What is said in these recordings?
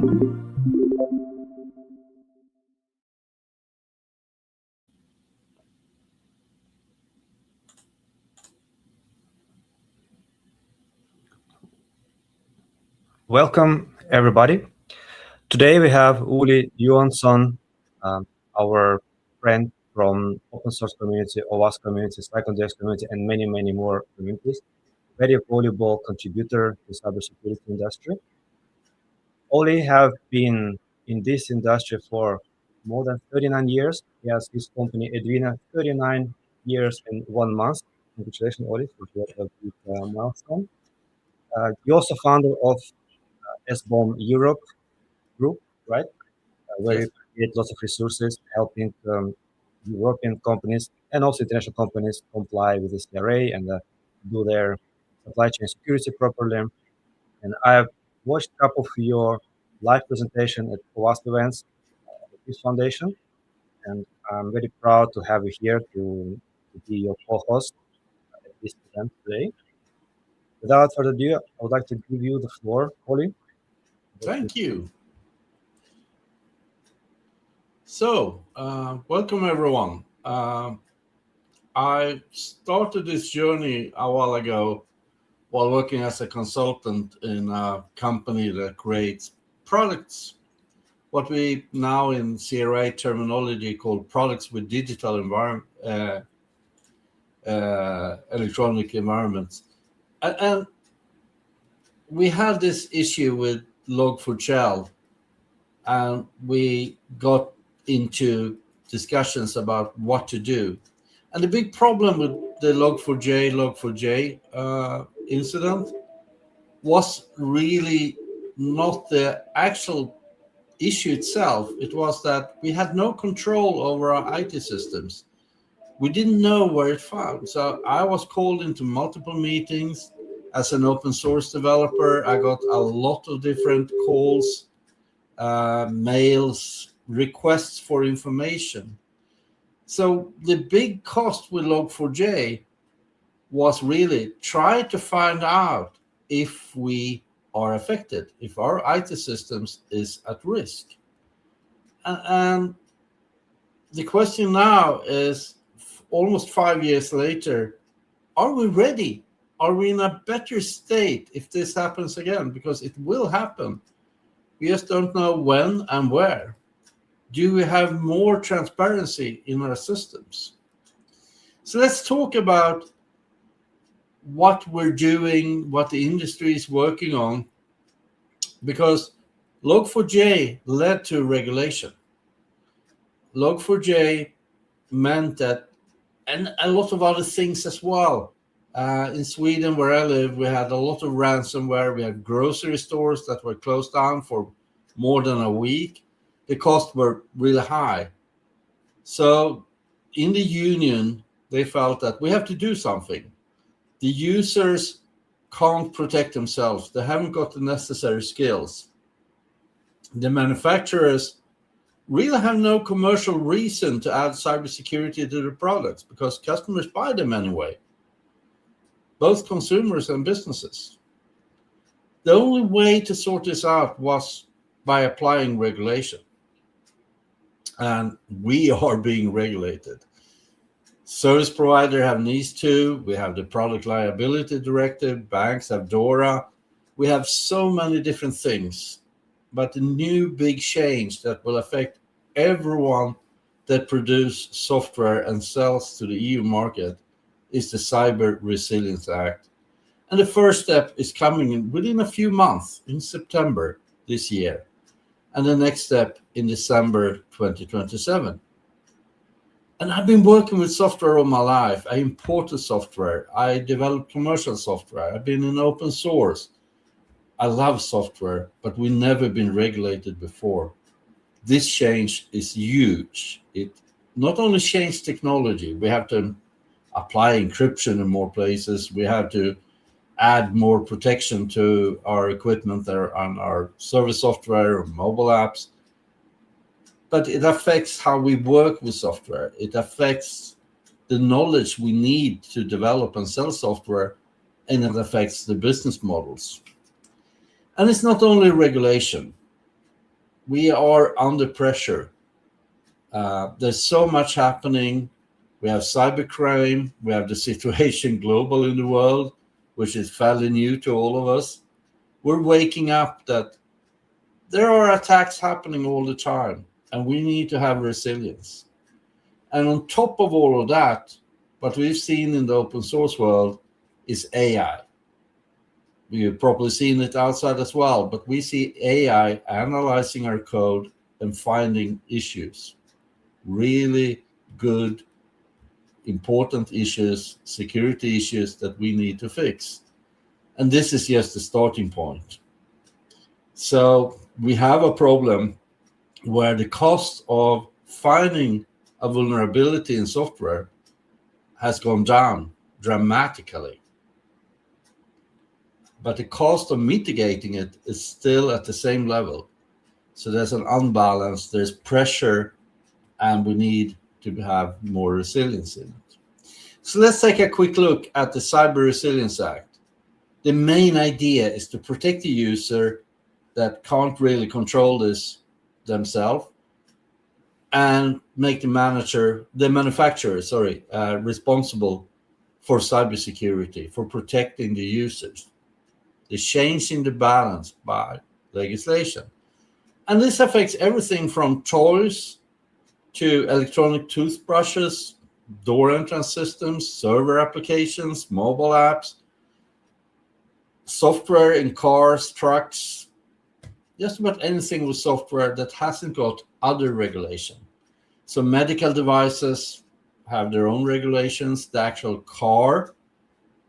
Welcome, everybody. Today we have Uli Johansson, our friend from open source community, OWASP community, SciConDX community, and many, many more communities. Very valuable contributor to cybersecurity industry. Uli have been in this industry for more than 39 years. He has his company Edwina 39 years and 1 month. Congratulations, Uli, for that big milestone. You're also founder of SBOM Europe group, right? Where Yes. you create lots of resources helping European companies and also international companies comply with the CRA and do their supply chain security properly. And I've watched a couple of your live presentation at OWASP events at this foundation, and I'm very proud to have you here to be your co-host at this event today. Without further ado, I would like to give you the floor, Oli. Thank you. So, welcome everyone. I started this journey a while ago while working as a consultant in a company that creates products, what we now in CRA terminology call products with digital electronic environments. And we had this issue with log4shell, and we got into discussions about what to do. And the big problem with the log4j incident was really not the actual issue itself. It was that we had no control over our IT systems. We didn't know where it found. So I was called into multiple meetings. As an open source developer, I got a lot of different calls, mails, requests for information. So the big cost with log4j was really try to find out if we are affected, if our IT systems is at risk. And the question now is, almost 5 years later, are we ready? Are we in a better state if this happens again? Because it will happen. We just don't know when and where. Do we have more transparency in our systems? So let's talk about what we're doing, what the industry is working on, because log4j led to regulation. Log4j meant that, and a lot of other things as well. In Sweden, where I live, we had a lot of ransomware. We had grocery stores that were closed down for more than a week. The costs were really high. So in the union, they felt that we have to do something. The users can't protect themselves. They haven't got the necessary skills. The manufacturers really have no commercial reason to add cybersecurity to their products because customers buy them anyway, both consumers and businesses. The only way to sort this out was by applying regulation. And we are being regulated. Service providers have NIS2, we have the Product Liability Directive, banks have DORA. We have so many different things. But the new big change that will affect everyone that produces software and sells to the EU market is the Cyber Resilience Act. And the first step is coming in within a few months, in September this year. And the next step in December 2027. And I've been working with software all my life. I imported software. I developed commercial software. I've been in open source. I love software, but we've never been regulated before. This change is huge. It not only changed technology, we have to apply encryption in more places. We have to add more protection to our equipment on our service software or mobile apps. But it affects how we work with software. It affects the knowledge we need to develop and sell software, and it affects the business models. And it's not only regulation. we are under pressure. There's so much happening. We have cybercrime. We have the situation global in the world, which is fairly new to all of us. We're waking up that there are attacks happening all the time, and we need to have resilience. And on top of all of that, what we've seen in the open source world is AI. We've probably seen it outside as well, but we see AI analyzing our code and finding issues, really good, important issues, security issues that we need to fix. And this is just the starting point. So we have a problem where the cost of finding a vulnerability in software has gone down dramatically. But the cost of mitigating it is still at the same level. So there's an unbalance, there's pressure, and we need to have more resilience in it. So let's take a quick look at the Cyber Resilience Act. The main idea is to protect the user that can't really control this themselves, and make the manufacturer, responsible for cybersecurity, for protecting the users. The change in the balance by legislation. And this affects everything from toys to electronic toothbrushes, door entrance systems, server applications, mobile apps, software in cars, trucks, just about anything with software that hasn't got other regulation. So medical devices have their own regulations, the actual car,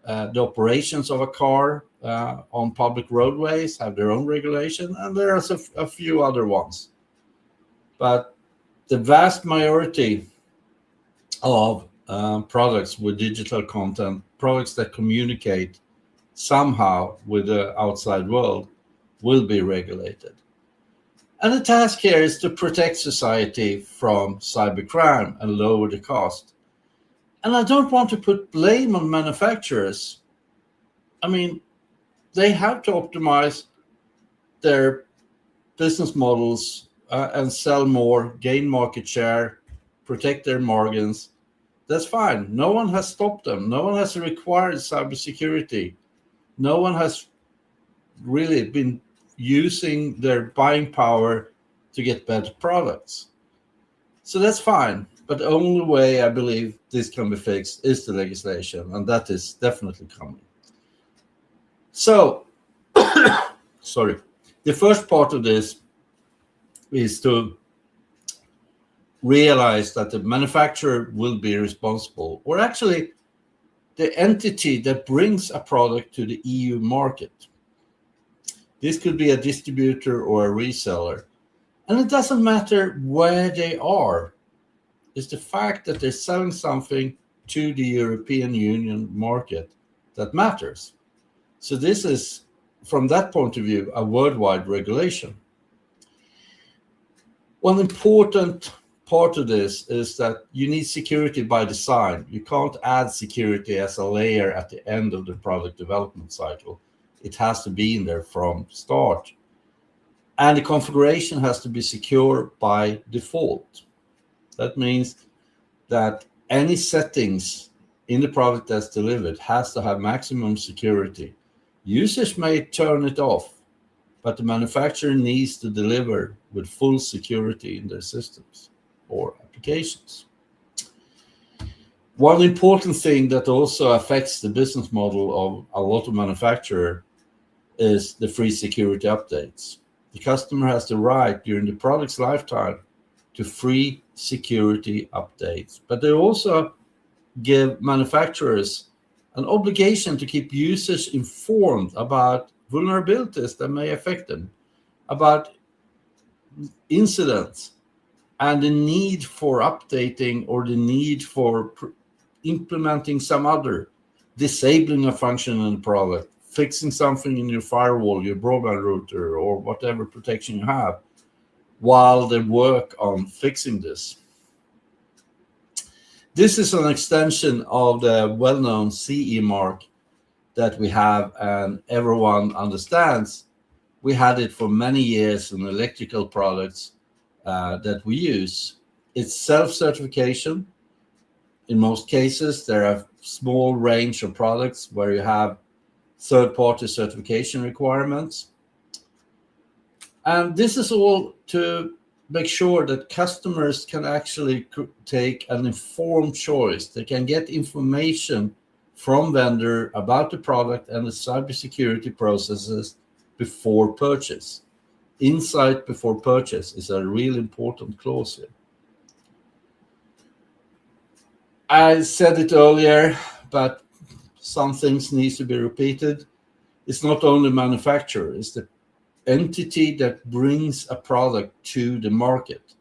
the operations of a car on public roadways have their own regulation, and there are a few other ones. But the vast majority of products with digital content, products that communicate somehow with the outside world, will be regulated. And the task here is to protect society from cybercrime and lower the cost. And I don't want to put blame on manufacturers. I mean, they have to optimize their business models and sell more, gain market share, protect their margins. That's fine. No one has stopped them. No one has required cybersecurity. No one has really been using their buying power to get better products. So that's fine. But the only way I believe this can be fixed is the legislation, and that is definitely coming. So, sorry. The first part of this is to realize that the manufacturer will be responsible, or actually the entity that brings a product to the EU market. This could be a distributor or a reseller. And it doesn't matter where they are. It's the fact that they're selling something to the European Union market that matters. So this is, from that point of view, a worldwide regulation. One important part of this is that you need security by design. You can't add security as a layer at the end of the product development cycle. It has to be in there from start. And the configuration has to be secure by default. That means that any settings in the product that's delivered has to have maximum security. Users may turn it off, but the manufacturer needs to deliver with full security in their systems or applications. One important thing that also affects the business model of a lot of manufacturers is the free security updates. The customer has the right during the product's lifetime to free security updates, but they also give manufacturers an obligation to keep users informed about vulnerabilities that may affect them, about incidents, and the need for updating or the need for implementing some other, disabling a function in the product, fixing something in your firewall, your broadband router, or whatever protection you have, while they work on fixing this. This is an extension of the well-known CE mark that we have and everyone understands, we had it for many years in electrical products that we use. It's self-certification. In most cases, there are small range of products where you have third-party certification requirements. And this is all to make sure that customers can actually take an informed choice. They can get information from vendor about the product and the cybersecurity processes before purchase. Insight before purchase is a real important clause here. I said it earlier, but some things need to be repeated. It's not only manufacturer, it's the entity that brings a product to the market.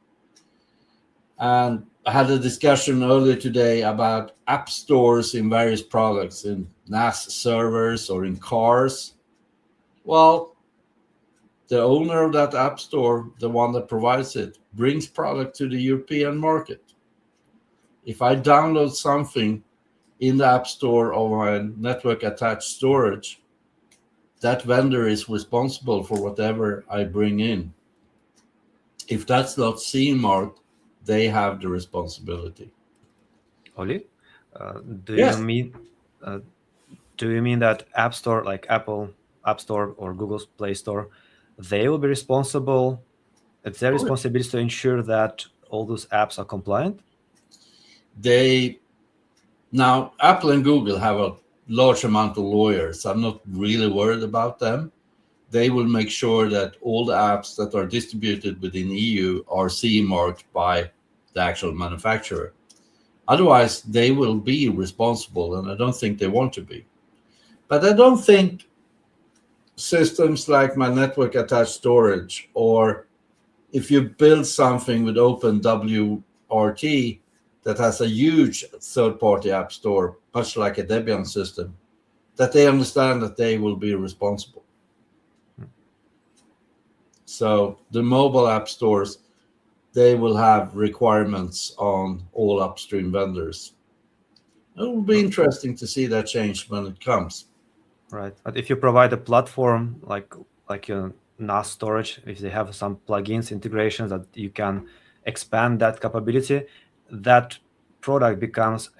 And I had a discussion earlier today about app stores in various products, in NAS servers or in cars. Well, the owner of that app store, the one that provides it, brings product to the European market. If I download something in the app store of my network attached storage, that vendor is responsible for whatever I bring in. If that's not CE marked, they have the responsibility. Oli, do you Yes. mean that App Store, like Apple App Store or Google's Play Store, they will be responsible? It's their responsibility to ensure that all those apps are compliant? Now, Apple and Google have a large amount of lawyers. I'm not really worried about them. They will make sure that all the apps that are distributed within EU are CE marked by the actual manufacturer. Otherwise, they will be responsible, and I don't think they want to be. But I don't think systems like my network attached storage, or if you build something with OpenWRT that has a huge third-party app store, much like a Debian system, that they understand that they will be responsible. So the mobile app stores, they will have requirements on all upstream vendors. It will be interesting to see that change when it comes. Right. But if you provide a platform like your NAS storage, if they have some plugins, integrations that you can expand that capability, that product becomes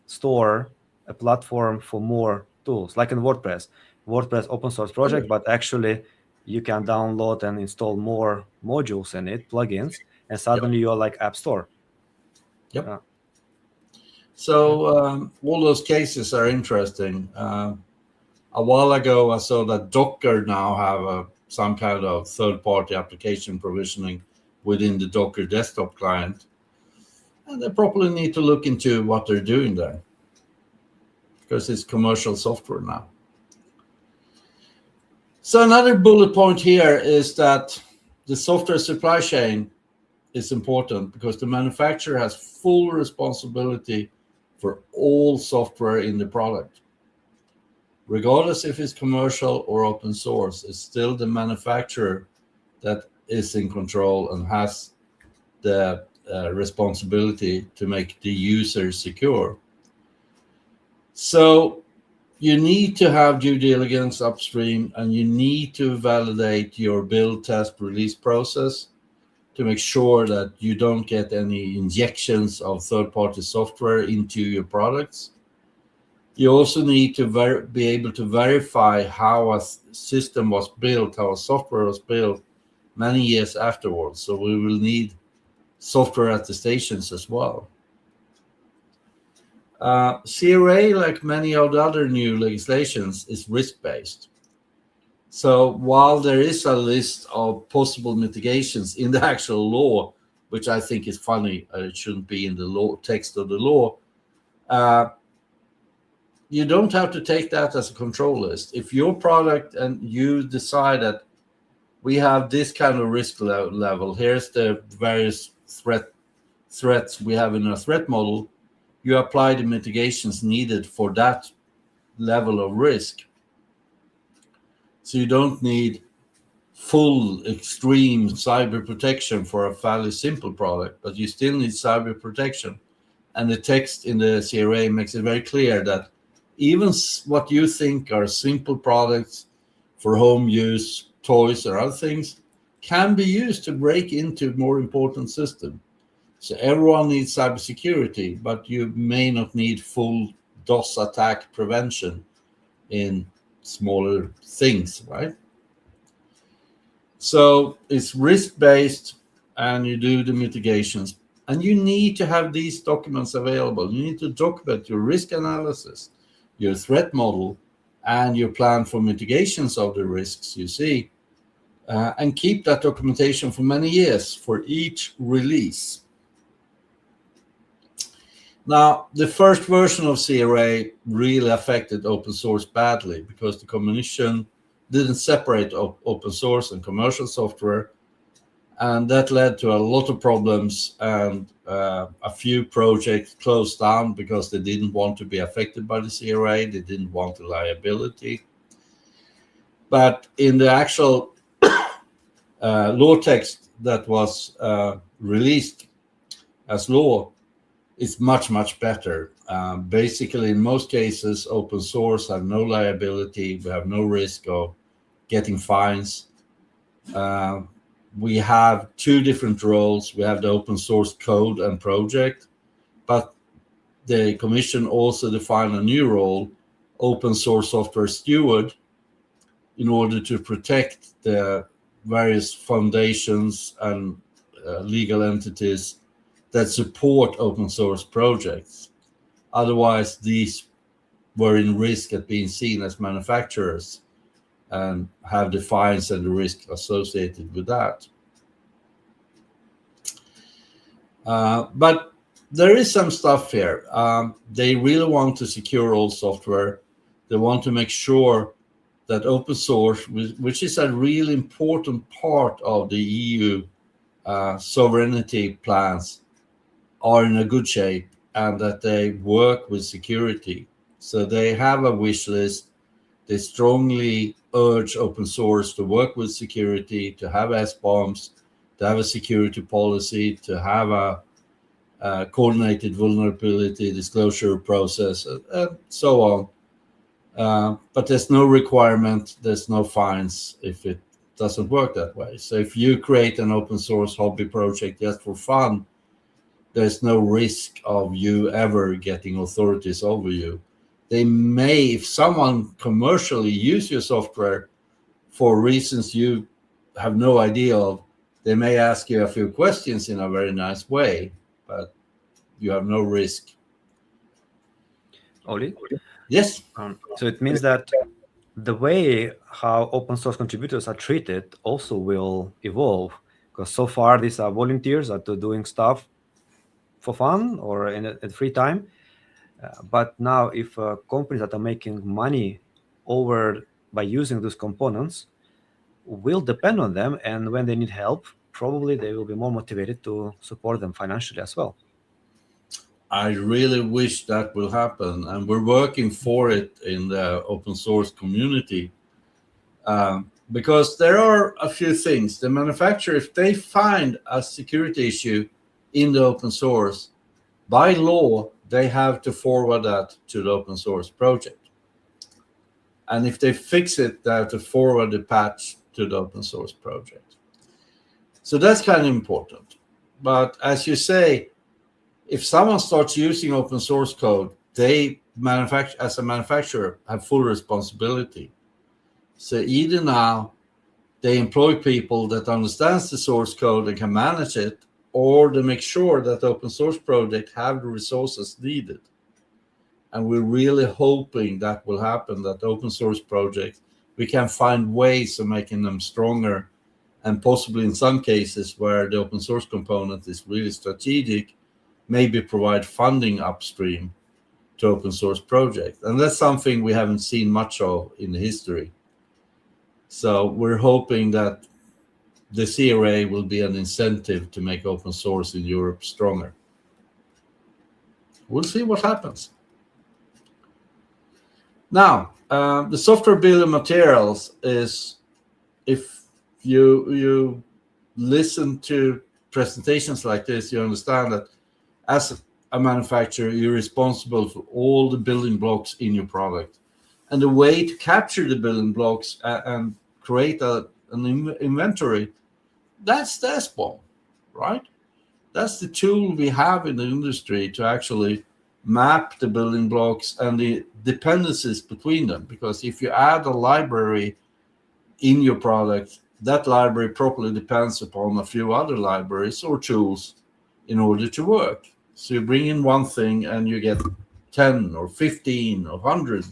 store, a platform for more tools, like in WordPress. WordPress open source project, but actually you can download and install more modules in it, plugins, and suddenly you're like App Store. Yep. So all those cases are interesting. A while ago, I saw that Docker now have some kind of third-party application provisioning within the Docker desktop client. And they probably need to look into what they're doing there, because it's commercial software now. So another bullet point here is that the software supply chain is important, because the manufacturer has full responsibility for all software in the product. Regardless if it's commercial or open source, it's still the manufacturer that is in control and has the responsibility to make the user secure. So you need to have due diligence upstream, and you need to validate your build, test, release process to make sure that you don't get any injections of third-party software into your products. You also need to be able to verify how a system was built, how a software was built many years afterwards. So we will need software attestations as well. CRA, like many of the other new legislations, is risk-based. So while there is a list of possible mitigations in the actual law, which I think is funny, it shouldn't be in the law text of the law, you don't have to take that as a control list. If your product and you decide that we have this kind of risk level, here's the various threats we have in our threat model, you apply the mitigations needed for that level of risk. So you don't need full extreme cyber protection for a fairly simple product, but you still need cyber protection. And the text in the CRA makes it very clear that even what you think are simple products for home use, toys or other things can be used to break into more important systems. So everyone needs cybersecurity, but you may not need full DOS attack prevention in smaller things, right? So it's risk-based, and you do the mitigations. And you need to have these documents available. You need to document your risk analysis, your threat model, and your plan for mitigations of the risks you see, and keep that documentation for many years for each release. Now, the first version of CRA really affected open source badly because the Commission didn't separate open source and commercial software, and that led to a lot of problems, and a few projects closed down because they didn't want to be affected by the CRA. They didn't want the liability. But in the actual law text that was released as law, it's much, much better. Basically, in most cases, open source have no liability. We have no risk of getting fines. We have two different roles. We have the open source code and project, but the Commission also defined a new role, open source software steward, in order to protect the various foundations and legal entities that support open source projects. Otherwise, these were in risk at being seen as manufacturers and have the fines and the risk associated with that. But there is some stuff here. They really want to secure all software. They want to make sure that open source, which is a really important part of the EU sovereignty plans, are in a good shape, and that they work with security. So they have a wish list. They strongly urge open source to work with security, to have SBOMs, to have a security policy, to have a coordinated vulnerability disclosure process, and so on. But there's no requirement, there's no fines if it doesn't work that way. So if you create an open source hobby project just for fun, there's no risk of you ever getting authorities over you. They may, if someone commercially use your software for reasons you have no idea of, they may ask you a few questions in a very nice way, but you have no risk. Oli? Yes? So it means that the way how open source contributors are treated also will evolve, because so far these are volunteers that are doing stuff for fun or in free time. But now if companies that are making money over by using those components will depend on them, and when they need help, probably they will be more motivated to support them financially as well. I really wish that will happen, and we're working for it in the open source community, because there are a few things. The manufacturer, if they find a security issue in the open source, by law, they have to forward that to the open source project. And if they fix it, they have to forward the patch to the open source project. So that's kind of important. But as you say, if someone starts using open source code, they as a manufacturer have full responsibility. So either now they employ people that understands the source code and can manage it, or they make sure that the open source project have the resources needed. And we're really hoping that will happen, that the open source projects, we can find ways of making them stronger, and possibly in some cases where the open source component is really strategic, maybe provide funding upstream to open source projects. And that's something we haven't seen much of in the history. So we're hoping that the CRA will be an incentive to make open source in Europe stronger. We'll see what happens. Now, the software bill of materials is, if you listen to presentations like this, you understand that as a manufacturer, you're responsible for all the building blocks in your product. And the way to capture the building blocks and create a an inventory, that's the SBOM, right? That's the tool we have in the industry to actually map the building blocks and the dependencies between them. Because if you add a library in your product, that library properly depends upon a few other libraries or tools in order to work. So you bring in one thing and you get 10 or 15 or 100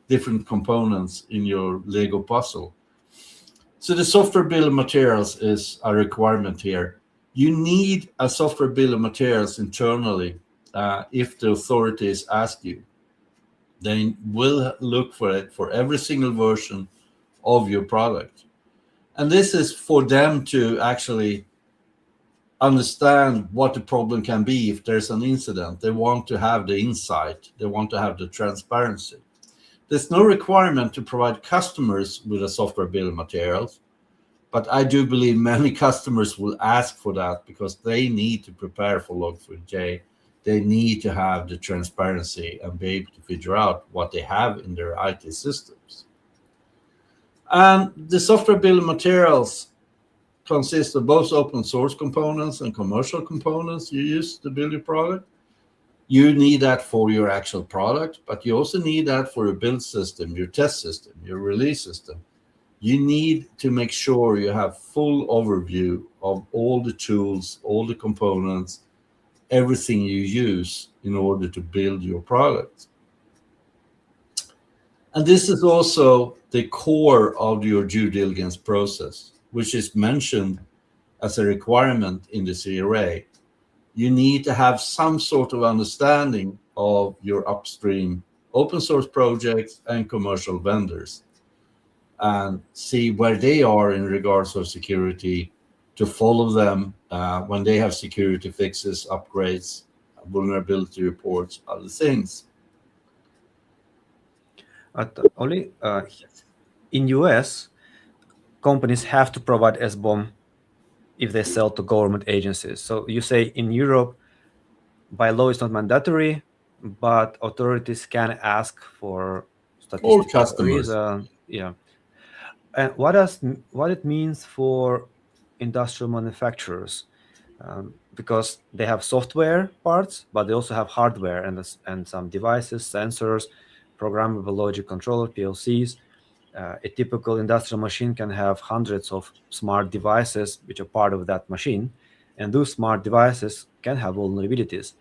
different components in your Lego puzzle. So the software bill of materials is a requirement here. You need a software bill of materials internally if the authorities ask you. They will look for it for every single version of your product. And this is for them to actually understand what the problem can be if there's an incident. They want to have the insight. They want to have the transparency. There's no requirement to provide customers with a software bill of materials, but I do believe many customers will ask for that because they need to prepare for log4j. They need to have the transparency and be able to figure out what they have in their IT systems. And the software bill of materials consists of both open source components and commercial components you use to build your product. You need that for your actual product, but you also need that for your build system, your test system, your release system. You need to make sure you have full overview of all the tools, all the components, everything you use in order to build your product. And this is also the core of your due diligence process, which is mentioned as a requirement in the CRA. You need to have some sort of understanding of your upstream open source projects and commercial vendors and see where they are in regards of security, to follow them when they have security fixes, upgrades, vulnerability reports, other things. Only in US, companies have to provide SBOM if they sell to government agencies. So you say in Europe, by law, it's not mandatory, but authorities can ask for Or statistical customers. Yeah. And what it means for industrial manufacturers, because they have software parts, but they also have hardware and some devices, sensors, programmable logic controller, PLCs. A typical industrial machine can have hundreds of smart devices which are part of that machine, and those smart devices can have vulnerabilities.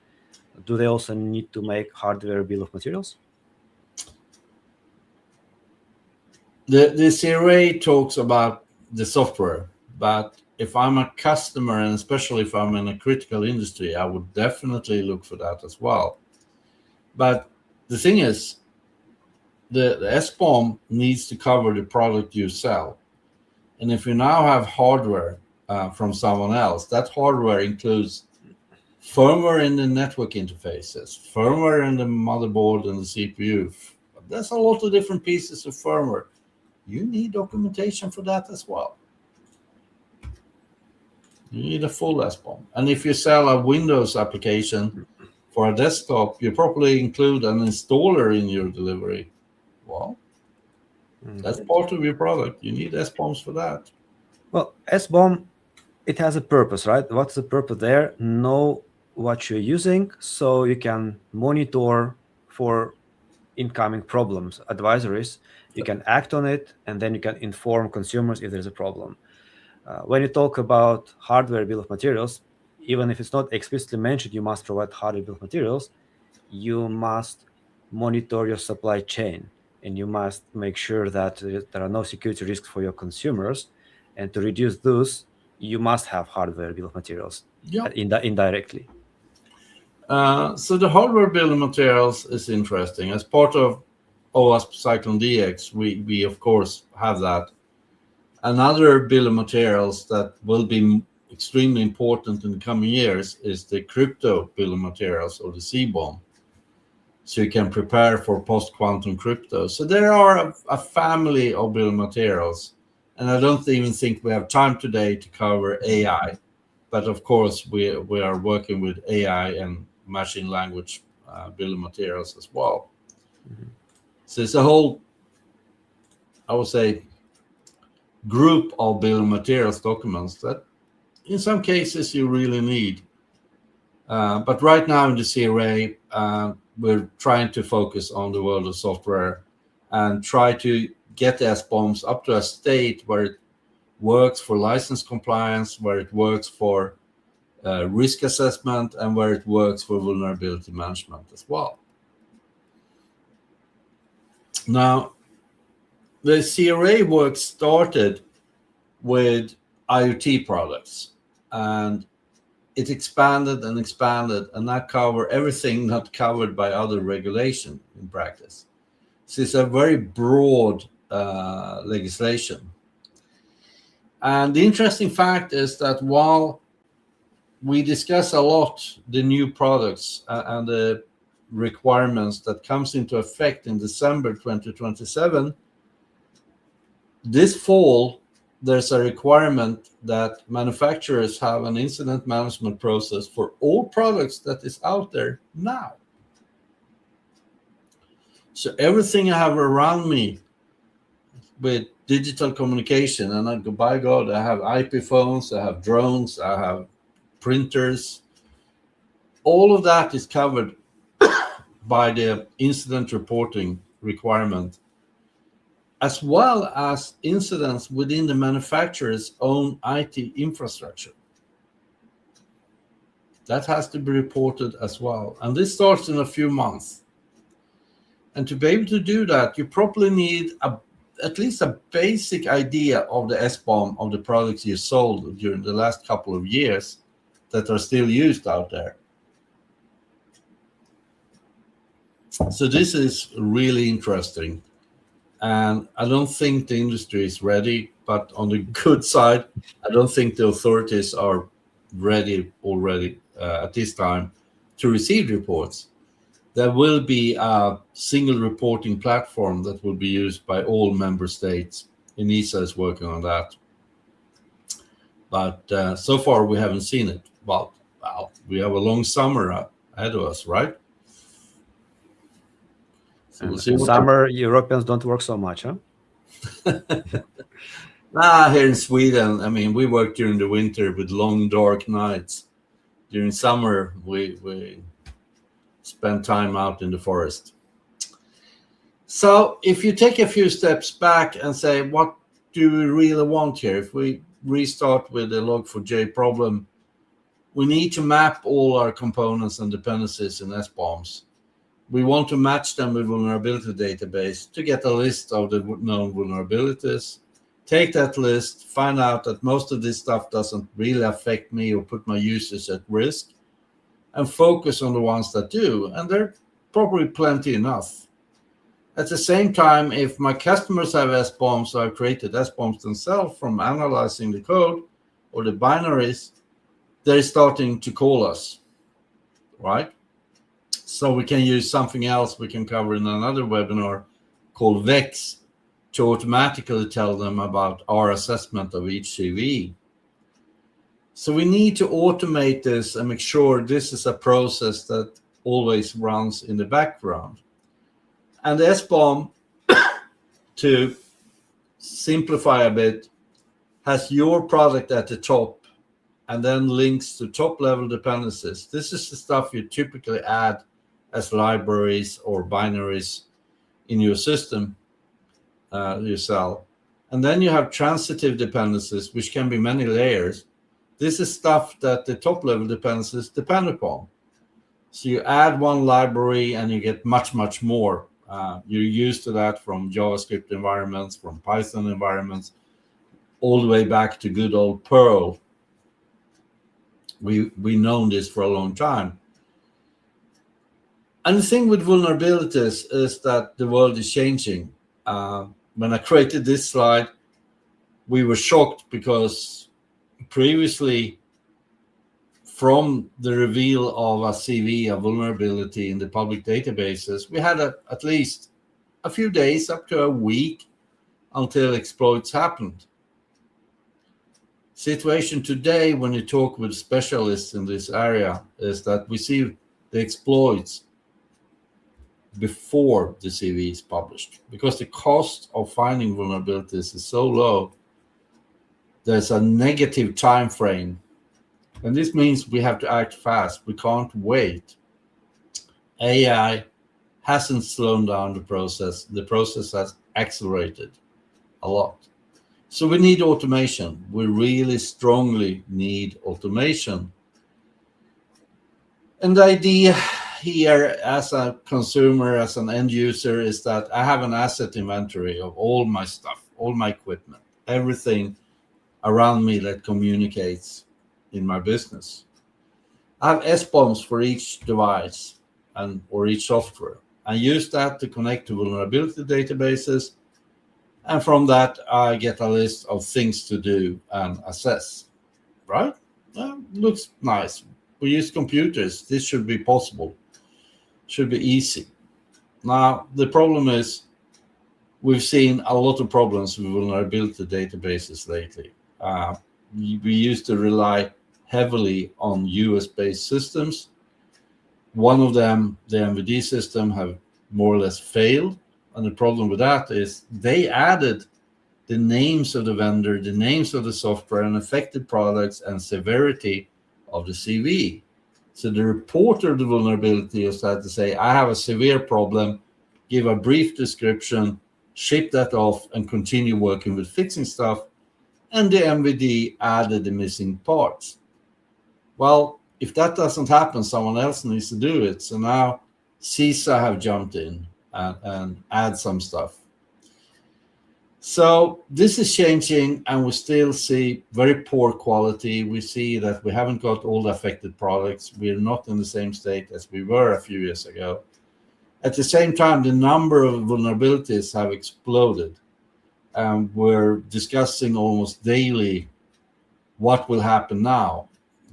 Do they also need to make hardware bill of materials? The CRA talks about the software, but if I'm a customer, and especially if I'm in a critical industry, I would definitely look for that as well. But the thing is, the SBOM needs to cover the product you sell. And if you now have hardware from someone else, that hardware includes firmware in the network interfaces, firmware in the motherboard and the CPU. There's a lot of different pieces of firmware. You need documentation for that as well. You need a full SBOM. And if you sell a Windows application for a desktop, you probably include an installer in your delivery. Well, that's part of your product. You need SBOMs for that. Well, SBOM, it has a purpose, right? What's the purpose there? Know what you're using so you can monitor for incoming problems, advisories. You can act on it, and then you can inform consumers if there's a problem. When you talk about hardware bill of materials, even if it's not explicitly mentioned, you must provide hardware bill of materials. You must monitor your supply chain, and you must make sure that there are no security risks for your consumers. And to reduce those, you must have hardware bill of materials indirectly. So the hardware bill of materials is interesting. As part of OWASP Cyclone DX, we of course have that. Another bill of materials that will be extremely important in the coming years is the crypto bill of materials, or the CBOM. So you can prepare for post-quantum crypto. So there are a family of bill of materials. And I don't even think we have time today to cover AI. But of course, we are working with AI and machine language bill of materials as well. Mm-hmm. So it's a whole, I would say, group of bill of materials documents that in some cases you really need. But right now in the CRA, we're trying to focus on the world of software and try to get the SBOMs up to a state where it works for license compliance, where it works for risk assessment, and where it works for vulnerability management as well. Now, the CRA work started with IoT products, and it expanded and expanded and now cover everything not covered by other regulation in practice. So it's a very broad legislation. And the interesting fact is that while we discuss a lot the new products and the requirements that comes into effect in December 2027, this fall, there's a requirement that manufacturers have an incident management process for all products that is out there now. So everything I have around me with digital communication, and by God, I have IP phones, I have drones, I have printers, all of that is covered by the incident reporting requirement, as well as incidents within the manufacturer's own IT infrastructure. That has to be reported as well. And this starts in a few months. And to be able to do that, you probably need at least a basic idea of the SBOM of the products you sold during the last couple of years that are still used out there. So this is really interesting. And I don't think the industry is ready, but on the good side, I don't think the authorities are ready already at this time to receive reports. There will be a single reporting platform that will be used by all member states. ENISA is working on that. But so far, we haven't seen it. Well, we have a long summer ahead of us, right? So we'll see. Summer, Europeans don't work so much, huh? Here in Sweden, I mean, we work during the winter with long, dark nights. During summer, we spend time out in the forest. So if you take a few steps back and say, what do we really want here? If we restart with the log4j problem, we need to map all our components and dependencies in SBOMs. We want to match them with vulnerability database to get a list of the known vulnerabilities. Take that list, find out that most of this stuff doesn't really affect me or put my users at risk, and focus on the ones that do. And they're probably plenty enough. At the same time, if my customers have SBOMs, or have created SBOMs themselves from analyzing the code or the binaries, they're starting to call us, right? So we can use something else we can cover in another webinar called VEX to automatically tell them about our assessment of each CV. So we need to automate this and make sure this is a process that always runs in the background. And the SBOM, to simplify a bit, has your product at the top and then links to top-level dependencies. This is the stuff you typically add as libraries or binaries in your system you sell. And then you have transitive dependencies, which can be many layers. This is stuff that the top-level dependencies depend upon. So you add one library and you get much, much more. You're used to that from JavaScript environments, from Python environments, all the way back to good old Perl. We've known this for a long time. And the thing with vulnerabilities is that the world is changing. When I created this slide, we were shocked because previously, from the reveal of a CV, a vulnerability in the public databases, we had at least a few days, up to a week, until exploits happened. Situation today, when you talk with specialists in this area, is that we see the exploits before the CV is published, because the cost of finding vulnerabilities is so low there's a negative time frame. And this means we have to act fast. We can't wait. AI hasn't slowed down the process. The process has accelerated a lot. So we need automation. We really strongly need automation. And the idea here as a consumer, as an end user, is that I have an asset inventory of all my stuff, all my equipment, everything around me that communicates in my business. I have SBOMs for each device or each software. I use that to connect to vulnerability databases. And from that, I get a list of things to do and assess. Right? Looks nice. We use computers. This should be possible. Should be easy. Now, the problem is we've seen a lot of problems with vulnerability databases lately. We used to rely heavily on US-based systems. One of them, the MVD system, have more or less failed. And the problem with that is they added the names of the vendor, the names of the software and affected products and severity of the CV. So the reporter of the vulnerability is had to say, I have a severe problem, give a brief description, ship that off and continue working with fixing stuff. And the MVD added the missing parts. Well, if that doesn't happen, someone else needs to do it. So now CISA have jumped in and add some stuff. So this is changing, and we still see very poor quality. We see that we haven't got all the affected products. We're not in the same state as we were a few years ago. At the same time, the number of vulnerabilities have exploded. And we're discussing almost daily what will happen now.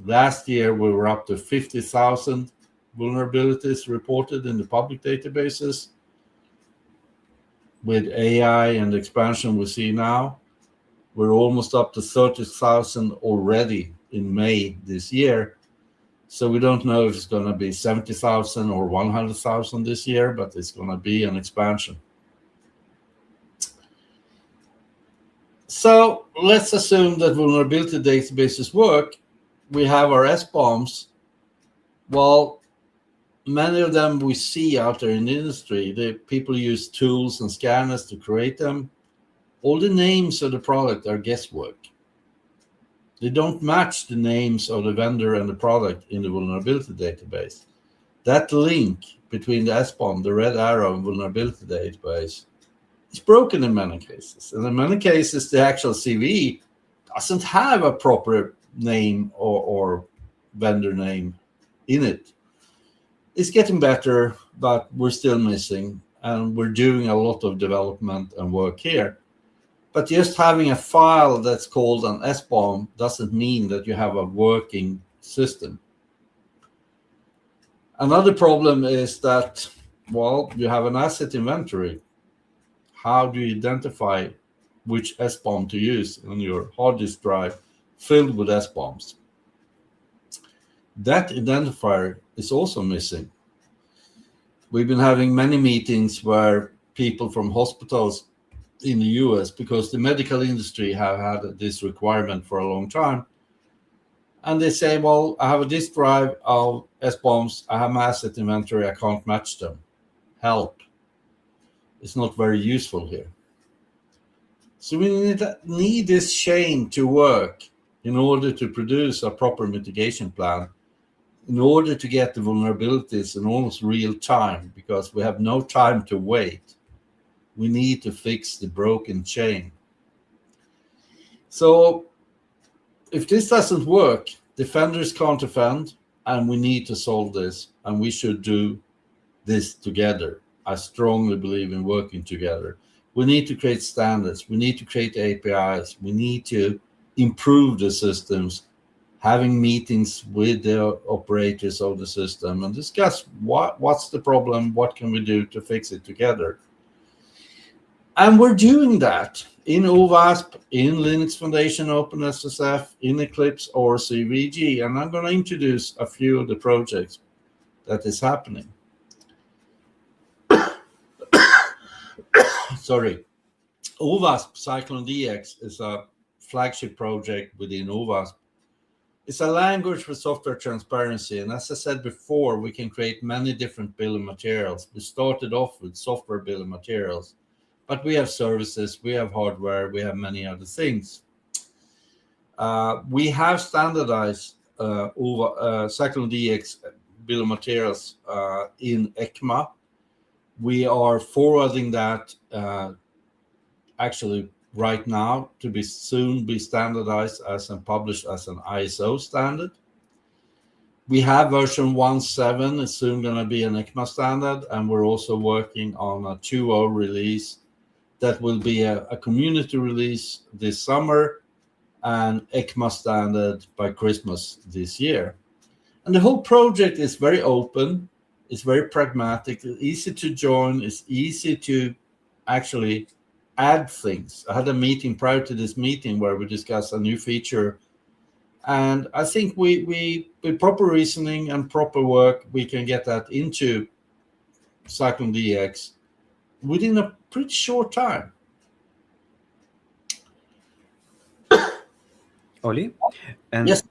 Last year, we were up to 50,000 vulnerabilities reported in the public databases. With AI and the expansion we see now, we're almost up to 30,000 already in May this year. So we don't know if it's going to be 70,000 or 100,000 this year, but it's going to be an expansion. So let's assume that vulnerability databases work. We have our SBOMs. Well, many of them we see out there in the industry. The people use tools and scanners to create them. All the names of the product are guesswork. They don't match the names of the vendor and the product in the vulnerability database. That link between the SBOM, the red arrow, and vulnerability database is broken in many cases. And in many cases, the actual CV doesn't have a proper name or vendor name in it. It's getting better, but we're still missing, and we're doing a lot of development and work here. But just having a file that's called an SBOM doesn't mean that you have a working system. Another problem is that, well, you have an asset inventory. How do you identify which SBOM to use on your hard disk drive filled with SBOMs? That identifier is also missing. We've been having many meetings where people from hospitals in the US, because the medical industry have had this requirement for a long time, and they say, well, I have a disk drive of SBOMs, I have my asset inventory, I can't match them. Help. It's not very useful here. So we need this chain to work in order to produce a proper mitigation plan, in order to get the vulnerabilities in almost real time, because we have no time to wait. We need to fix the broken chain. So if this doesn't work, defenders can't defend, and we need to solve this, and we should do this together. I strongly believe in working together. We need to create standards. We need to create APIs. We need to improve the systems, having meetings with the operators of the system and discuss what's the problem, what can we do to fix it together. And we're doing that in OWASP, in Linux Foundation, OpenSSF, in Eclipse or CVG. And I'm going to introduce a few of the projects that is happening. Sorry. OWASP Cyclone DX is a flagship project within OWASP. It's a language for software transparency. And as I said before, we can create many different bill of materials. We started off with software bill of materials, but we have services, we have hardware, we have many other things. We have standardized Cyclone DX bill of materials in ECMA. We are forwarding that actually right now to be soon be standardized as and published as an ISO standard. We have version 1.7 is soon going to be an ECMA standard, and we're also working on a 2.0 release that will be a community release this summer and ECMA standard by Christmas this year. And the whole project is very open, it's very pragmatic, it's easy to join, it's easy to actually add things. I had a meeting prior to this meeting where we discussed a new feature, and I think we with proper reasoning and proper work, we can get that into Cyclone DX within a pretty short time. Oli, and Yes.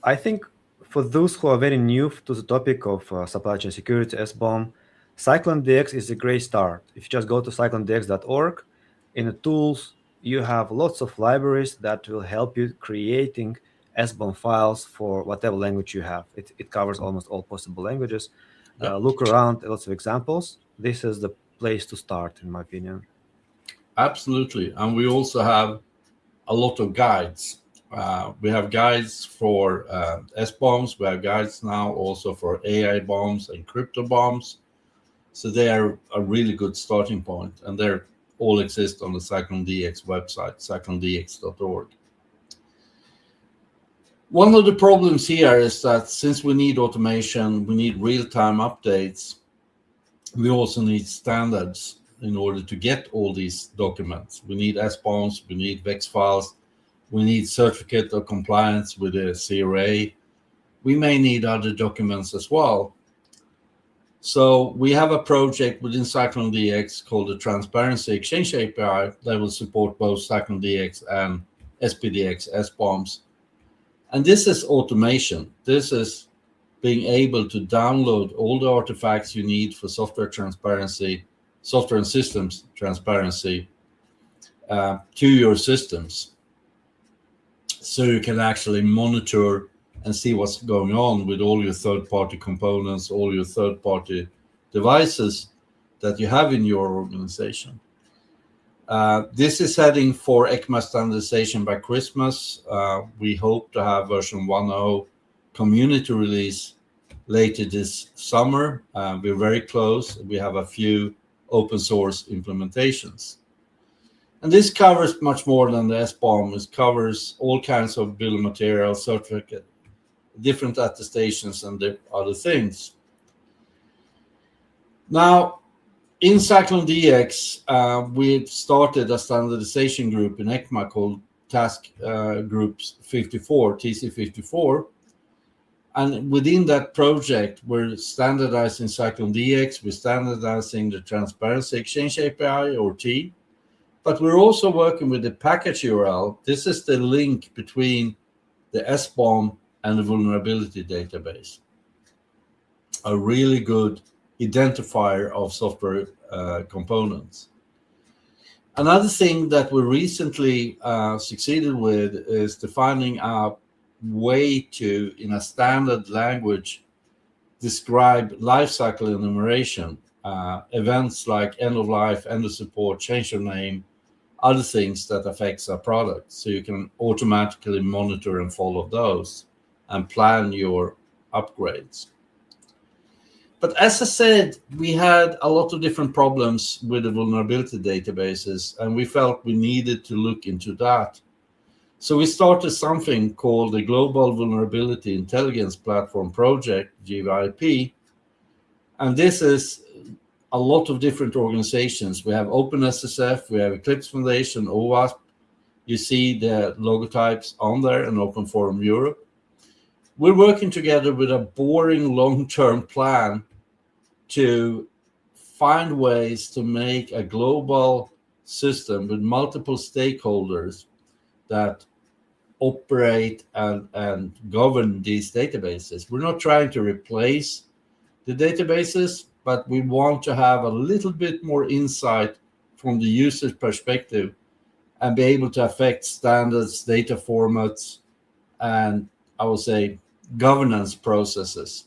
I think for those who are very new to the topic of supply chain security, SBOM, Cyclone DX is a great start. If you just go to cyclonedx.org, in the tools, you have lots of libraries that will help you creating SBOM files for whatever language you have. It covers almost all possible languages. Yep. Look around, lots of examples. This is the place to start, in my opinion. Absolutely. And we also have a lot of guides. We have guides for SBOMs. We have guides now also for AI bombs and crypto bombs. So they are a really good starting point, and they all exist on the Cyclone DX website, cyclonedx.org. One of the problems here is that since we need automation, we need real-time updates, we also need standards in order to get all these documents. We need SBOMs, we need VEX files, we need certificate of compliance with the CRA. We may need other documents as well. So we have a project within Cyclone DX called the Transparency Exchange API that will support both Cyclone DX and SPDX SBOMs. And this is automation. This is being able to download all the artifacts you need for software transparency, software and systems transparency to your systems. So you can actually monitor and see what's going on with all your third-party components, all your third-party devices that you have in your organization. This is heading for ECMA standardization by Christmas. We hope to have version 1.0 community release later this summer. We're very close. We have a few open source implementations. And this covers much more than the SBOM. It covers all kinds of bill of materials, certificate, different attestations, and other things. Now, in Cyclone DX, we've started a standardization group in ECMA called Task Groups 54, TC54. And within that project, we're standardizing Cyclone DX, we're standardizing the Transparency Exchange API, or T, but we're also working with the package URL. This is the link between the SBOM and the vulnerability database. A really good identifier of software components. Another thing that we recently succeeded with is defining a way to, in a standard language, describe lifecycle enumeration, events like end of life, end of support, change of name, other things that affects our product. So you can automatically monitor and follow those and plan your upgrades. But as I said, we had a lot of different problems with the vulnerability databases, and we felt we needed to look into that. So we started something called the Global Vulnerability Intelligence Platform Project, GVIP. And this is a lot of different organizations. We have OpenSSF, we have Eclipse Foundation, OWASP. You see the logotypes on there, and Open Forum Europe. We're working together with a boring long-term plan to find ways to make a global system with multiple stakeholders that operate and govern these databases. We're not trying to replace the databases, but we want to have a little bit more insight from the user's perspective and be able to affect standards, data formats, and I would say governance processes.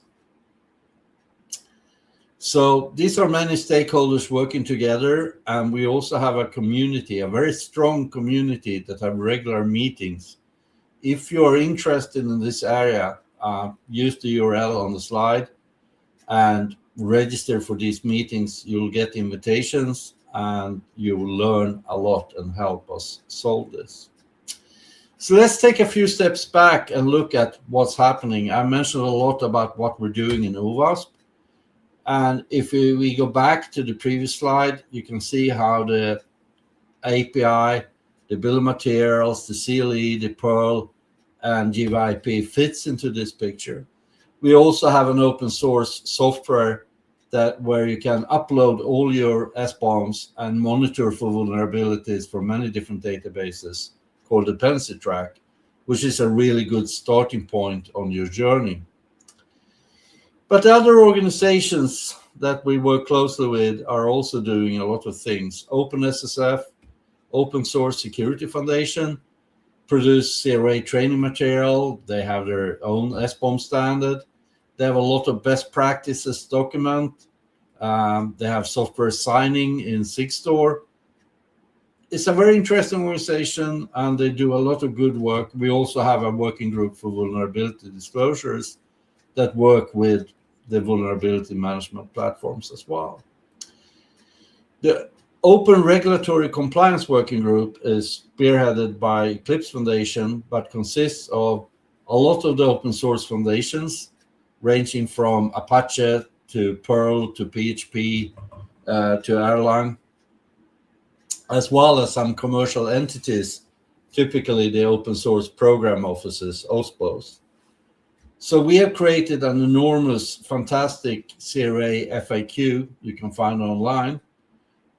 So these are many stakeholders working together, and we also have a community, a very strong community that have regular meetings. If you're interested in this area, use the URL on the slide and register for these meetings. You'll get invitations and you will learn a lot and help us solve this. So let's take a few steps back and look at what's happening. I mentioned a lot about what we're doing in OWASP. And if we go back to the previous slide, you can see how the API, the bill of materials, the CLE, the Perl, and GVIP fits into this picture. We also have an open source software where you can upload all your SBOMs and monitor for vulnerabilities from many different databases called Dependency Track, which is a really good starting point on your journey. But other organizations that we work closely with are also doing a lot of things. OpenSSF, Open Source Security Foundation, produce CRA training material. They have their own SBOM standard. They have a lot of best practices document. They have software signing in Sigstore. It's a very interesting organization, and they do a lot of good work. We also have a working group for vulnerability disclosures that work with the vulnerability management platforms as well. The Open Regulatory Compliance Working Group is spearheaded by Eclipse Foundation, but consists of a lot of the open source foundations, ranging from Apache to Perl to PHP to Erlang, as well as some commercial entities, typically the open source program offices, OSPOs. So we have created an enormous, fantastic CRA FAQ you can find online.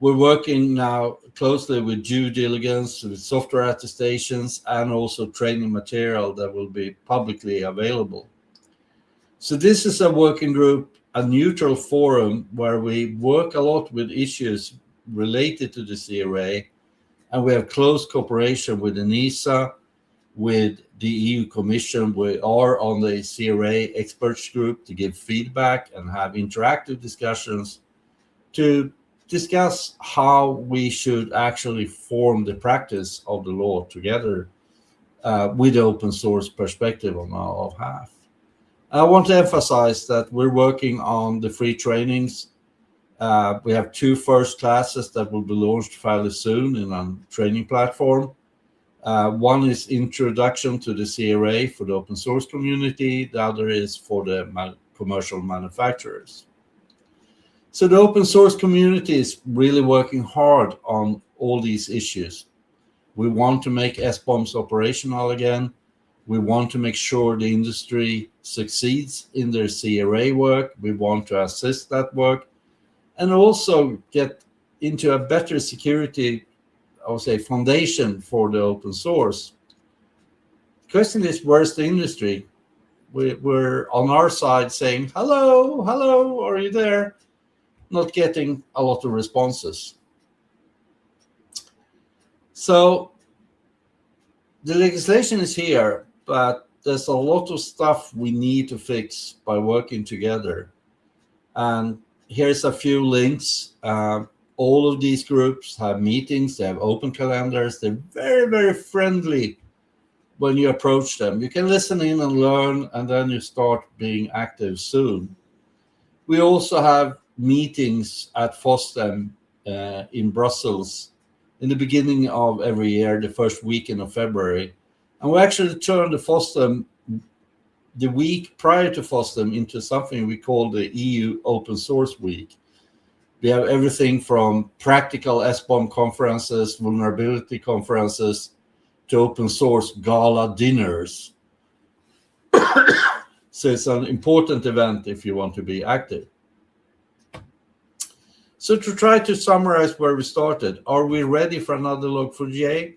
We're working now closely with due diligence, with software attestations, and also training material that will be publicly available. So this is a working group, a neutral forum where we work a lot with issues related to the CRA, and we have close cooperation with ENISA, with the EU Commission. We are on the CRA experts group to give feedback and have interactive discussions to discuss how we should actually form the practice of the law together with the open source perspective on our behalf. I want to emphasize that we're working on the free trainings. We have 2 first classes that will be launched fairly soon in a training platform. One is Introduction to the CRA for the open source community. The other is for the commercial manufacturers. So the open source community is really working hard on all these issues. We want to make SBOMs operational again. We want to make sure the industry succeeds in their CRA work. We want to assist that work and also get into a better security, I would say, foundation for the open source. The question is, where's the industry? We're on our side saying, hello, hello, are you there? Not getting a lot of responses. So the legislation is here, but there's a lot of stuff we need to fix by working together. And here's a few links. All of these groups have meetings, they have open calendars, they're very, very friendly when you approach them. You can listen in and learn, and then you start being active soon. We also have meetings at FOSDEM in Brussels in the beginning of every year, the first weekend of February. And we actually turn the FOSDEM, the week prior to FOSDEM, into something we call the EU Open Source Week. We have everything from practical SBOM conferences, vulnerability conferences, to open source gala dinners. So it's an important event if you want to be active. So to try to summarize where we started, are we ready for another log4j?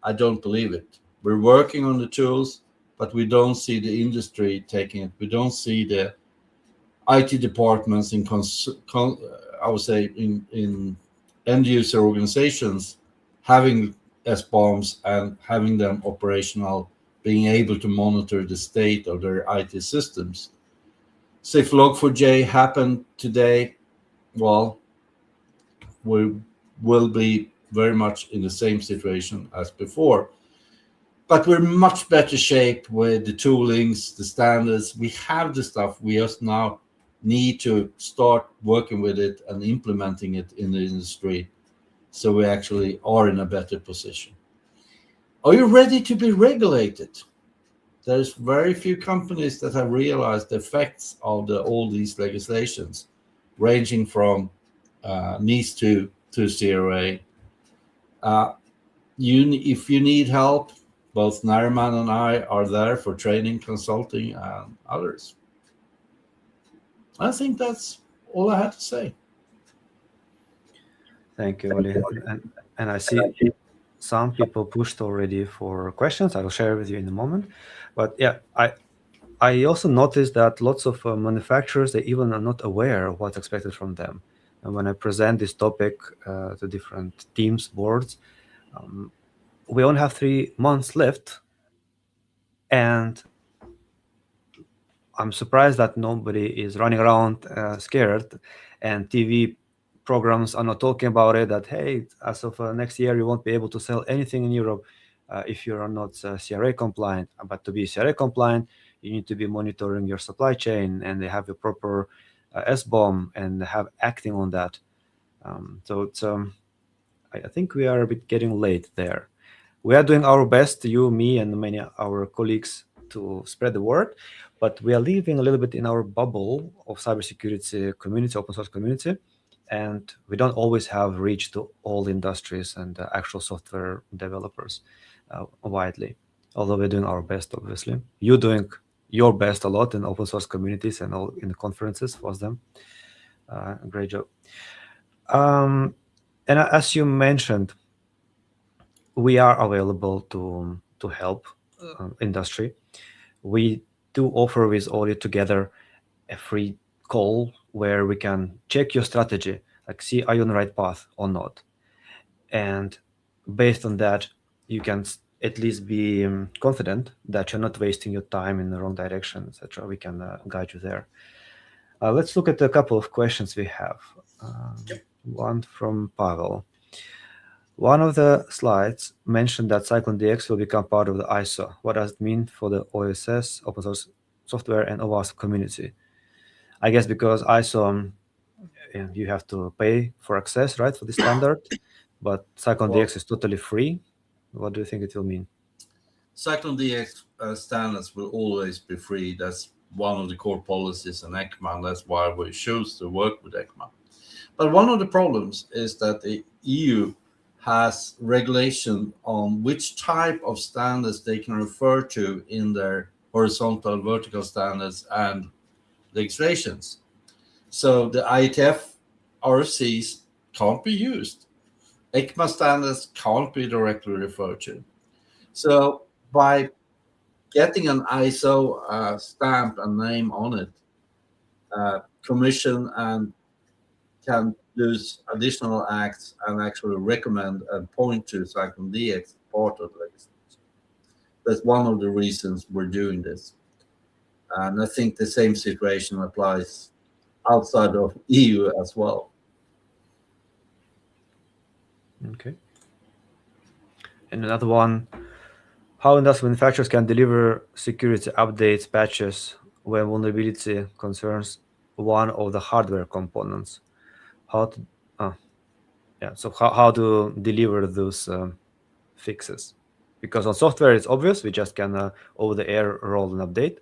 I don't believe it. We're working on the tools, but we don't see the industry taking it. We don't see the IT departments I would say in end user organizations having SBOMs and having them operational, being able to monitor the state of their IT systems. So if log4j happened today, well, we will be very much in the same situation as before. But we're much better shape with the toolings, the standards. We have the stuff. We just now need to start working with it and implementing it in the industry, so we actually are in a better position. Are you ready to be regulated? There's very few companies that have realized the effects of all these legislations, ranging from NIS 2 to CRA. If you need help, both Nariman and I are there for training, consulting, and others. I think that's all I had to say. Thank you, Oli. And I see some people pushed already for questions. I will share with you in a moment. But yeah, I also noticed that lots of manufacturers, they even are not aware of what's expected from them. And when I present this topic to different teams, boards, we only have 3 months left. And I'm surprised that nobody is running around scared, and TV programs are not talking about it, that, hey, as of next year, you won't be able to sell anything in Europe if you are not CRA compliant. But to be CRA compliant, you need to be monitoring your supply chain, and they have a proper SBOM and have acting on that. So it's, I think we are a bit getting late there. We are doing our best, you, me, and many our colleagues, to spread the word, but we are living a little bit in our bubble of cybersecurity community, open source community, and we don't always have reach to all industries and actual software developers widely, although we're doing our best, obviously. You're doing your best a lot in open source communities and all in the conferences for them. Great job. And as you mentioned, we are available to help industry. We do offer with Oli together a free call where we can check your strategy, like see are you on the right path or not. And based on that, you can at least be confident that you're not wasting your time in the wrong direction, etc. We can guide you there. Let's look at a couple of questions we have. One from Pavel. One of the slides mentioned that CycloneDX will become part of the ISO. What does it mean for the OSS, open source software, and OWASP community? I guess because ISO, you have to pay for access, right, for the standard, but CycloneDX is totally free. What do you think it will mean? CycloneDX standards will always be free. That's one of the core policies in ECMA, and that's why we choose to work with ECMA. But one of the problems is that the EU has regulation on which type of standards they can refer to in their horizontal, vertical standards and legislations. So the IETF RFCs can't be used. ECMA standards can't be directly referred to. So by getting an ISO stamp and name on it, Commission and can do additional acts and actually recommend and point to CycloneDX part of the legislation. That's one of the reasons we're doing this. And I think the same situation applies outside of EU as well. Okay. And another one, how industrial manufacturers can deliver security updates, patches, when vulnerability concerns one of the hardware components. How to deliver those fixes? Because on software it's obvious, we just can over the air roll an update.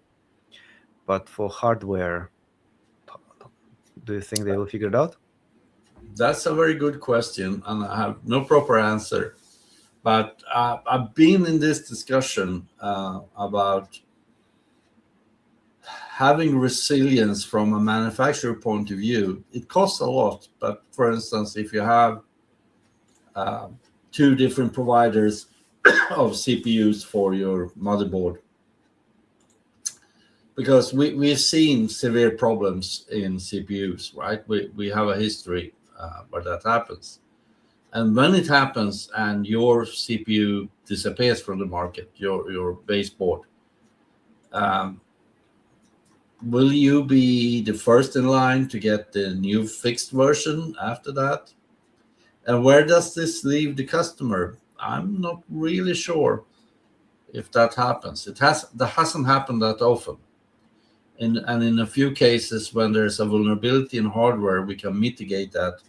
But for hardware, do you think they will figure it out? That's a very good question, and I have no proper answer. But I've been in this discussion about having resilience from a manufacturer point of view. It costs a lot, but for instance, if you have 2 different providers of CPUs for your motherboard, because we've seen severe problems in CPUs, right? We have a history where that happens. And when it happens and your CPU disappears from the market, your baseboard, um, will you be the first in line to get the new fixed version after that? And where does this leave the customer? I'm not really sure if that happens. That hasn't happened that often. And in a few cases, when there's a vulnerability in hardware, we can mitigate that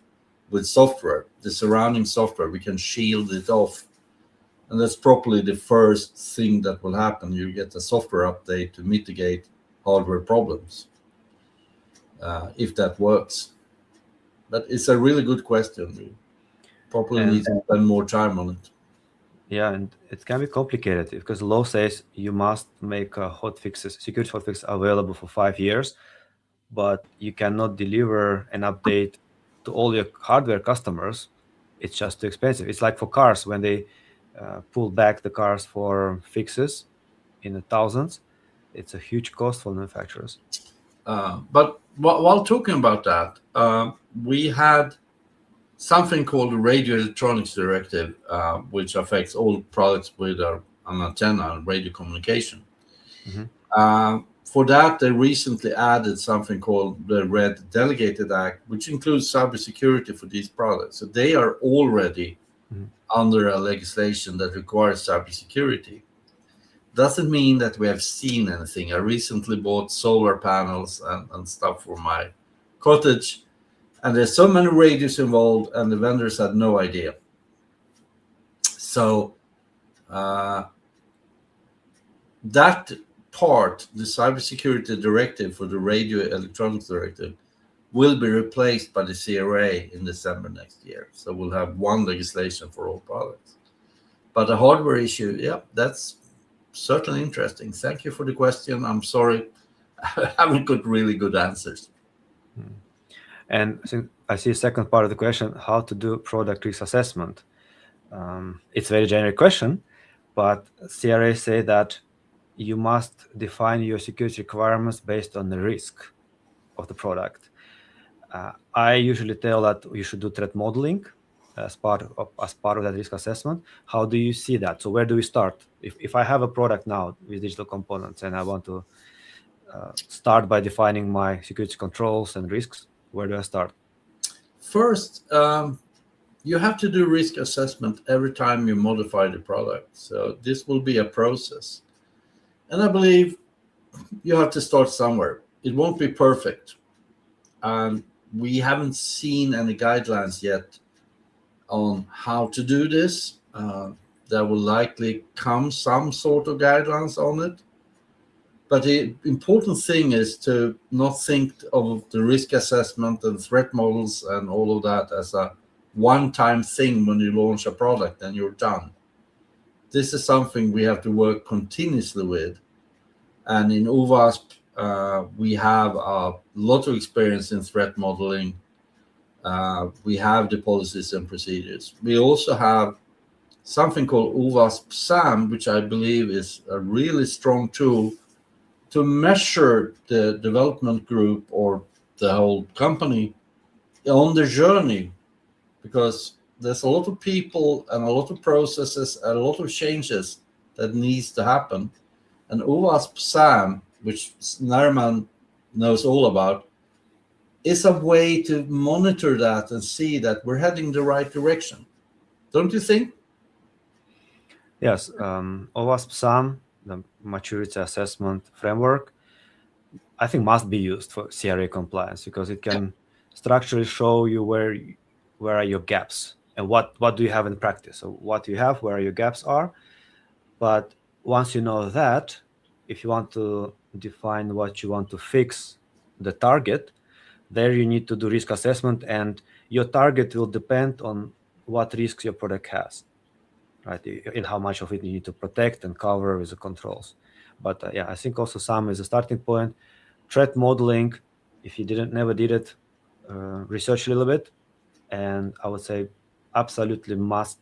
with software. The surrounding software, we can shield it off. And that's probably the first thing that will happen. You get a software update to mitigate hardware problems, if that works. But it's a really good question. We probably And need to spend more time on it. yeah, and it can be complicated because law says you must make security hotfixes available for 5 years, but you cannot deliver an update to all your hardware customers. It's just too expensive. It's like for cars when they pull back the cars for fixes in the thousands. It's a huge cost for manufacturers. But while talking about that, we had something called the Radio Electronics Directive, which affects all products with an antenna and radio communication. Mhm. For that, they recently added something called the Red Delegated Act, which includes cybersecurity for these products. So they are already Mhm. under a legislation that requires cybersecurity. Doesn't mean that we have seen anything. I recently bought solar panels and stuff for my cottage, and there's so many radios involved, and the vendors had no idea. So uh, that part, the cybersecurity directive for the radio electronics directive, will be replaced by the CRA in December next year. So we'll have one legislation for all products. But the hardware issue, yeah, that's certainly interesting. Thank you for the question. I'm sorry, I haven't got really good answers. Mm. And I see a second part of the question: how to do product risk assessment. It's a very generic question, but CRA say that you must define your security requirements based on the risk of the product. I usually tell that you should do threat modeling as part of that risk assessment. How do you see that? So where do we start? If I have a product now with digital components and I want to start by defining my security controls and risks, where do I start? First, you have to do risk assessment every time you modify the product. So this will be a process. And I believe you have to start somewhere. It won't be perfect. And we haven't seen any guidelines yet on how to do this. There will likely come some sort of guidelines on it. But the important thing is to not think of the risk assessment and threat models and all of that as a one-time thing when you launch a product and you're done. This is something we have to work continuously with. And in UVASP, we have a lot of experience in threat modeling. We have the policies and procedures. We also have something called UVASP SAM, which I believe is a really strong tool to measure the development group or the whole company on their journey, because there's a lot of people and a lot of processes and a lot of changes that needs to happen. And UVASP SAM, which Nerman knows all about, is a way to monitor that and see that we're heading the right direction. Don't you think? Yes, OWASP SAM, the maturity assessment framework, I think must be used for CRA compliance because it can structurally show you where are your gaps and what do you have in practice. So what you have, where your gaps are. But once you know that, if you want to define what you want to fix, the target, there you need to do risk assessment, and your target will depend on what risks your product has, right? In how much of it you need to protect and cover with the controls. But yeah, I think also SAM is a starting point. Threat modeling, if you never did it, research a little bit, and I would say absolutely must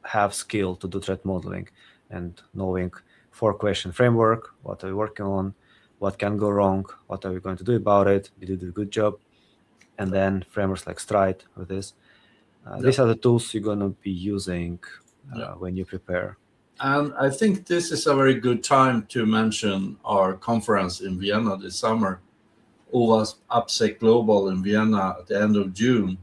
have skill to do threat modeling and knowing 4-question framework, what are we working on, what can go wrong, what are we going to do about it, did you do a good job, and then frameworks like Stride with this. These are the tools you're going to be using when you prepare. And I think this is a very good time to mention our conference in Vienna this summer, OWASP AppSec Global in Vienna at the end of June.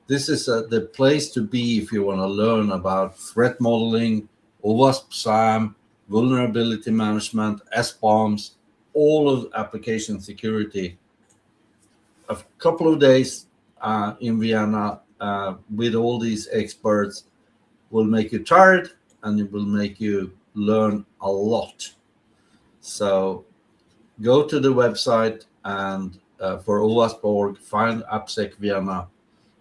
This is the place to be if you want to learn about threat modeling, OWASP SAM, vulnerability management, SBOMs, all of application security. A couple of days in Vienna with all these experts will make you tired and it will make you learn a lot. So go to the website and for OWASP.org, find AppSec Vienna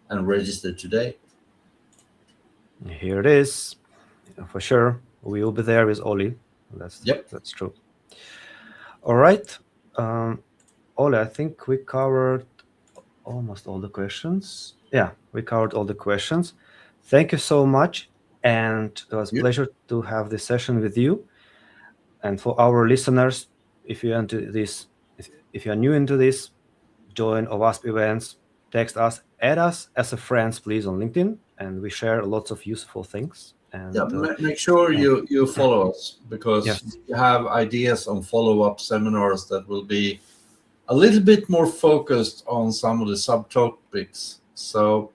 and register today. Here it is. For sure, we will be there with Oli. That's true. All right. Oli, I think we covered almost all the questions. Yeah, we covered all the questions. Thank you so much. And it was a pleasure to have this session with you. And for our listeners, if you are new into this, join OWASP events, text us, add us as a friends, please, on LinkedIn, and we share lots of useful things. And make sure you follow us, because we have ideas on follow-up seminars that will be a little bit more focused on some of the subtopics. So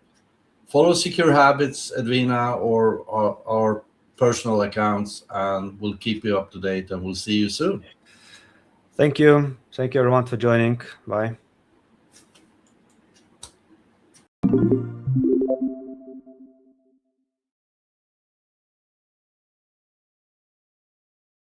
follow Secure Habits, Edwina, or our personal accounts, and we'll keep you up to date, and we'll see you soon. Thank you. Thank you, everyone, for joining. Bye.